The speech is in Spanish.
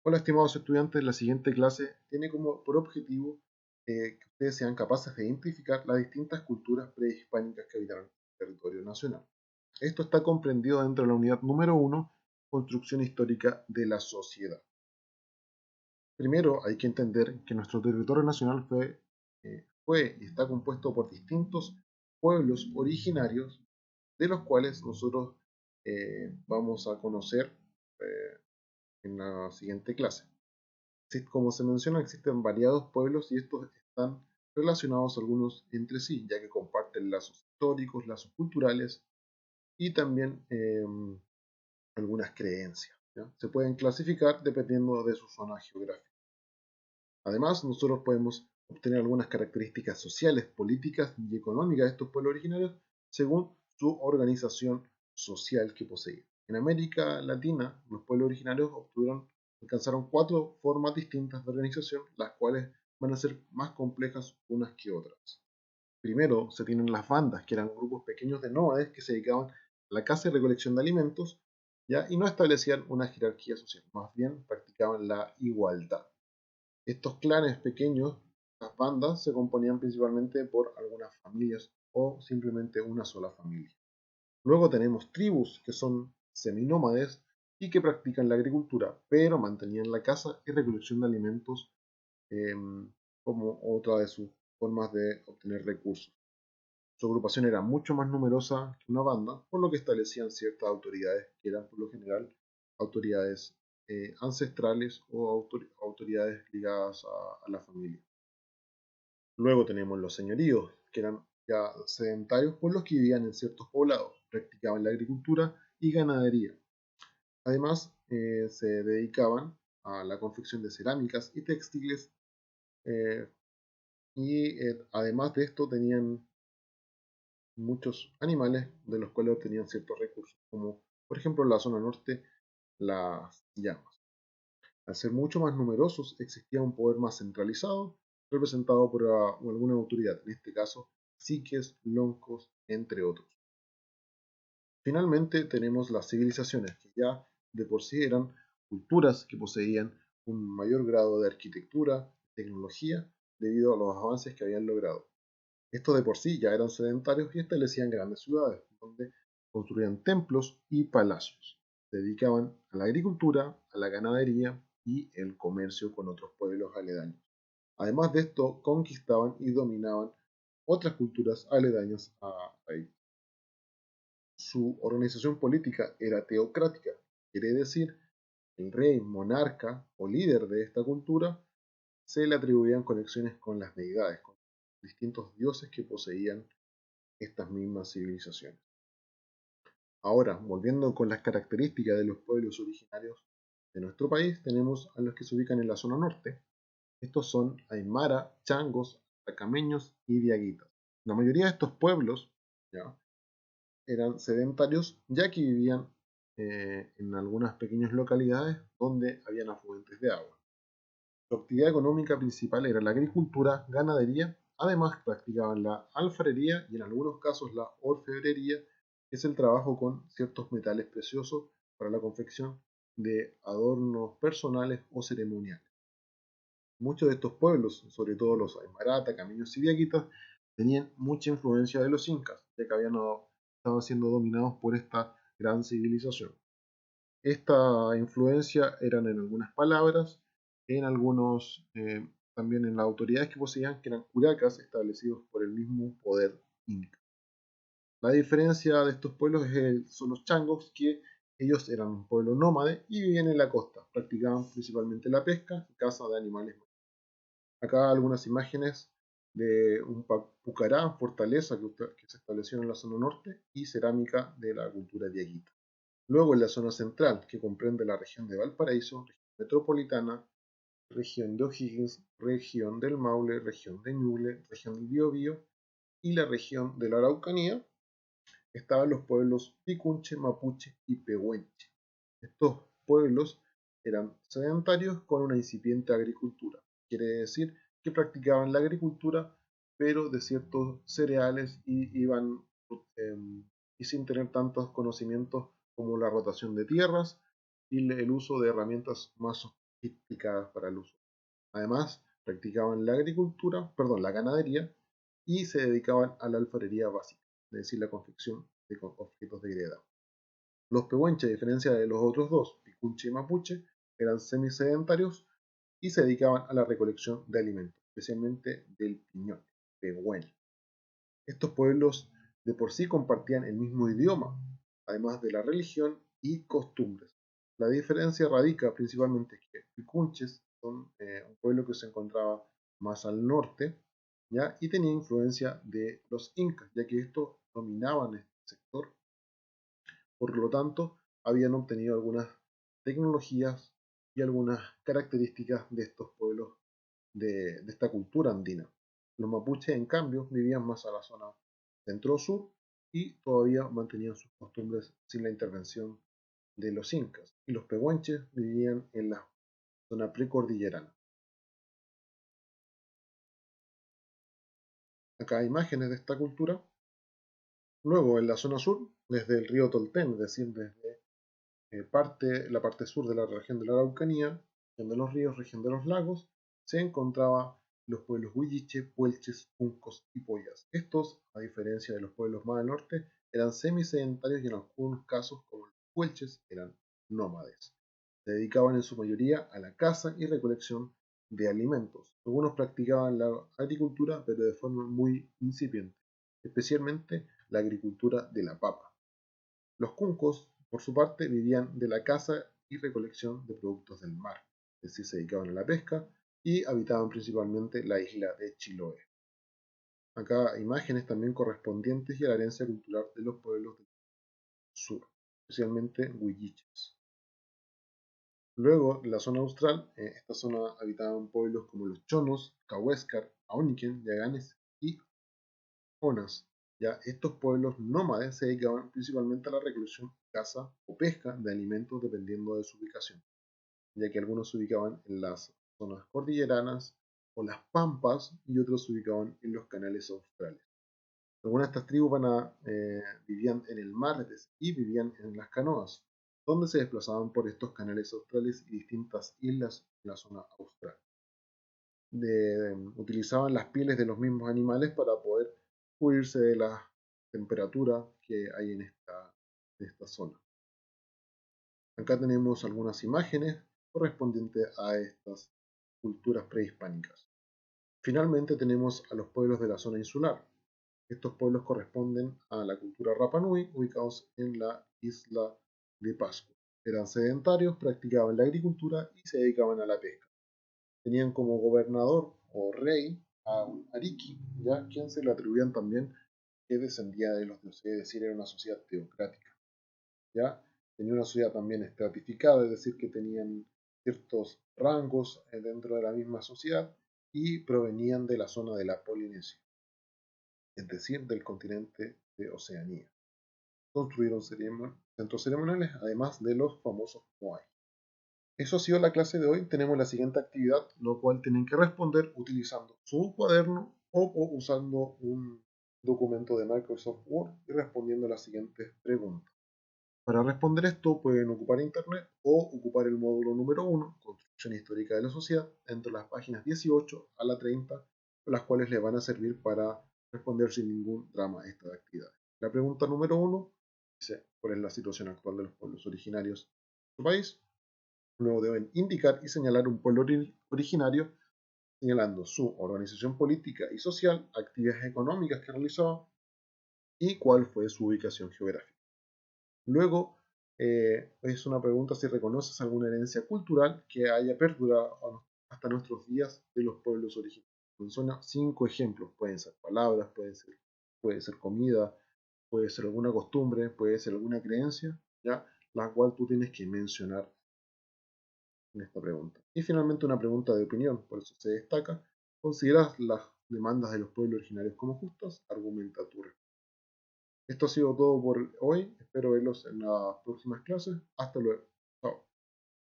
Hola, estimados estudiantes, la siguiente clase tiene como por objetivo que ustedes sean capaces de identificar las distintas culturas prehispánicas que habitaron el territorio nacional. Esto está comprendido dentro de la unidad número 1, Construcción Histórica de la Sociedad. Primero, hay que entender que nuestro territorio nacional fue y está compuesto por distintos pueblos originarios, de los cuales nosotros vamos a conocer eh, en la siguiente clase. Como se menciona, existen variados pueblos y estos están relacionados algunos entre sí, ya que comparten lazos históricos, lazos culturales y también algunas creencias, ¿ya? Se pueden clasificar dependiendo de su zona geográfica. Además, nosotros podemos obtener algunas características sociales, políticas y económicas de estos pueblos originarios según su organización social que poseían. En América Latina, los pueblos originarios alcanzaron cuatro formas distintas de organización, las cuales van a ser más complejas unas que otras. Primero se tienen las bandas, que eran grupos pequeños de nómades que se dedicaban a la caza y recolección de alimentos, ¿ya? Y no establecían una jerarquía social, más bien practicaban la igualdad. Estos clanes pequeños, las bandas, se componían principalmente por algunas familias o simplemente una sola familia. Luego tenemos tribus, que son seminómades y que practican la agricultura, pero mantenían la caza y recolección de alimentos eh, como otra de sus formas de obtener recursos. Su agrupación era mucho más numerosa que una banda, por lo que establecían ciertas autoridades que eran por lo general autoridades ancestrales o autoridades ligadas a la familia. Luego tenemos los señoríos, que eran ya sedentarios por los que vivían en ciertos poblados, practicaban la agricultura y ganadería. Además, se dedicaban a la confección de cerámicas y textiles eh, además de esto tenían muchos animales de los cuales obtenían ciertos recursos, como por ejemplo en la zona norte las llamas. Al ser mucho más numerosos existía un poder más centralizado, representado por alguna autoridad, en este caso psiques, loncos, entre otros. Finalmente tenemos las civilizaciones, que ya de por sí eran culturas que poseían un mayor grado de arquitectura, tecnología, debido a los avances que habían logrado. Estos de por sí ya eran sedentarios y establecían grandes ciudades, donde construían templos y palacios. Se dedicaban a la agricultura, a la ganadería y el comercio con otros pueblos aledaños. Además de esto, conquistaban y dominaban otras culturas aledañas a ellos. Su organización política era teocrática, quiere decir, el rey, monarca o líder de esta cultura se le atribuían conexiones con las deidades, con distintos dioses que poseían estas mismas civilizaciones. Ahora, volviendo con las características de los pueblos originarios de nuestro país, tenemos a los que se ubican en la zona norte. Estos son aymara, changos, atacameños y diaguitas. La mayoría de estos pueblos, ¿ya?, eran sedentarios, ya que vivían en algunas pequeñas localidades donde habían afluentes de agua. Su actividad económica principal era la agricultura, ganadería, además practicaban la alfarería y en algunos casos la orfebrería, que es el trabajo con ciertos metales preciosos para la confección de adornos personales o ceremoniales. Muchos de estos pueblos, sobre todo los aymarata, cameños y diaguitas, tenían mucha influencia de los incas, ya que estaban siendo dominados por esta gran civilización. Esta influencia eran en algunas palabras, en algunos, también en las autoridades que poseían, que eran curacas establecidos por el mismo poder inca. La diferencia de estos pueblos son los changos, que ellos eran un pueblo nómade y vivían en la costa, practicaban principalmente la pesca y caza de animales. Acá algunas imágenes de un pucará, fortaleza que se estableció en la zona norte, y cerámica de la cultura diaguita. Luego en la zona central, que comprende la región de Valparaíso, región metropolitana, región de O'Higgins, región del Maule, región de Ñuble, región del Biobío y la región de la Araucanía, estaban los pueblos Picunche, Mapuche y Pehuenche. Estos pueblos eran sedentarios con una incipiente agricultura. Quiere decir que practicaban la agricultura, pero de ciertos cereales eh, y sin tener tantos conocimientos como la rotación de tierras y el uso de herramientas más sofisticadas para el uso. Además, practicaban la agricultura, perdón, la ganadería y se dedicaban a la alfarería básica, es decir, la confección de objetos de greda. Los pehuenches, a diferencia de los otros dos, picunche y mapuche, eran semisedentarios y se dedicaban a la recolección de alimentos, especialmente del piñón, pehueño. Estos pueblos de por sí compartían el mismo idioma, además de la religión y costumbres. La diferencia radica principalmente en que Picunches son un pueblo que se encontraba más al norte, ¿ya? Y tenía influencia de los incas, ya que estos dominaban este sector. Por lo tanto, habían obtenido algunas tecnologías y algunas características de estos pueblos de esta cultura andina. Los mapuches, en cambio, vivían más a la zona centro-sur y todavía mantenían sus costumbres sin la intervención de los incas. Y los pehuenches vivían en la zona precordillerana. Acá hay imágenes de esta cultura. Luego, en la zona sur, desde el río Tolten, es decir, desde la parte sur de la región de la Araucanía, región de los ríos, región de los lagos, se encontraba los pueblos huilliche, puelches, juncos y poyas. Estos, a diferencia de los pueblos más al norte, eran semisedentarios y en algunos casos, como los puelches, eran nómades. Se dedicaban en su mayoría a la caza y recolección de alimentos. Algunos practicaban la agricultura, pero de forma muy incipiente, especialmente la agricultura de la papa. Los cuncos, por su parte, vivían de la caza y recolección de productos del mar, es decir, se dedicaban a la pesca y habitaban principalmente la isla de Chiloé. Acá imágenes también correspondientes y a la herencia cultural de los pueblos del sur, especialmente huilliches. Luego, en la zona austral, esta zona habitaban pueblos como los chonos, cahuéscar, aoniquen, yaganes y onas. Ya estos pueblos nómades se dedicaban principalmente a la recolección, caza o pesca de alimentos dependiendo de su ubicación, ya que algunos se ubicaban en las zonas cordilleranas o las pampas y otros se ubicaban en los canales australes. Algunas de estas tribus vivían en el mar y vivían en las canoas, donde se desplazaban por estos canales australes y distintas islas en la zona austral. Utilizaban las pieles de los mismos animales para poder cubrirse de la temperatura que hay en esta zona. Acá tenemos algunas imágenes correspondientes a estas culturas prehispánicas. Finalmente tenemos a los pueblos de la zona insular. Estos pueblos corresponden a la cultura Rapa Nui, ubicados en la isla de Pascua. Eran sedentarios, practicaban la agricultura y se dedicaban a la pesca. Tenían como gobernador o rey a un Ariki, ¿ya? Quien se le atribuían también que descendía de los dioses, es decir, era una sociedad teocrática. ¿Ya? Tenía una sociedad también estratificada, es decir, que tenían ciertos rangos dentro de la misma sociedad y provenían de la zona de la Polinesia, es decir, del continente de Oceanía. Construyeron centros ceremoniales, además de los famosos Moai. Eso ha sido la clase de hoy. Tenemos la siguiente actividad, lo cual tienen que responder utilizando su cuaderno o usando un documento de Microsoft Word y respondiendo las siguientes preguntas. Para responder esto pueden ocupar Internet o ocupar el módulo número 1, Construcción Histórica de la Sociedad, entre las páginas 18 a la 30, las cuales les van a servir para responder sin ningún drama esta actividad. La pregunta número 1 dice, ¿cuál es la situación actual de los pueblos originarios de su país? Luego deben indicar y señalar un pueblo originario, señalando su organización política y social, actividades económicas que realizaba y cuál fue su ubicación geográfica. Luego, es una pregunta si reconoces alguna herencia cultural que haya perdurado hasta nuestros días de los pueblos originarios. Son 5 ejemplos, pueden ser palabras, puede ser comida, puede ser alguna costumbre, puede ser alguna creencia, ¿ya? La cual tú tienes que mencionar en esta pregunta. Y finalmente una pregunta de opinión, por eso se destaca. ¿Consideras las demandas de los pueblos originarios como justas? Argumenta tu respuesta. Esto ha sido todo por hoy. Espero verlos en las próximas clases. Hasta luego. Chao.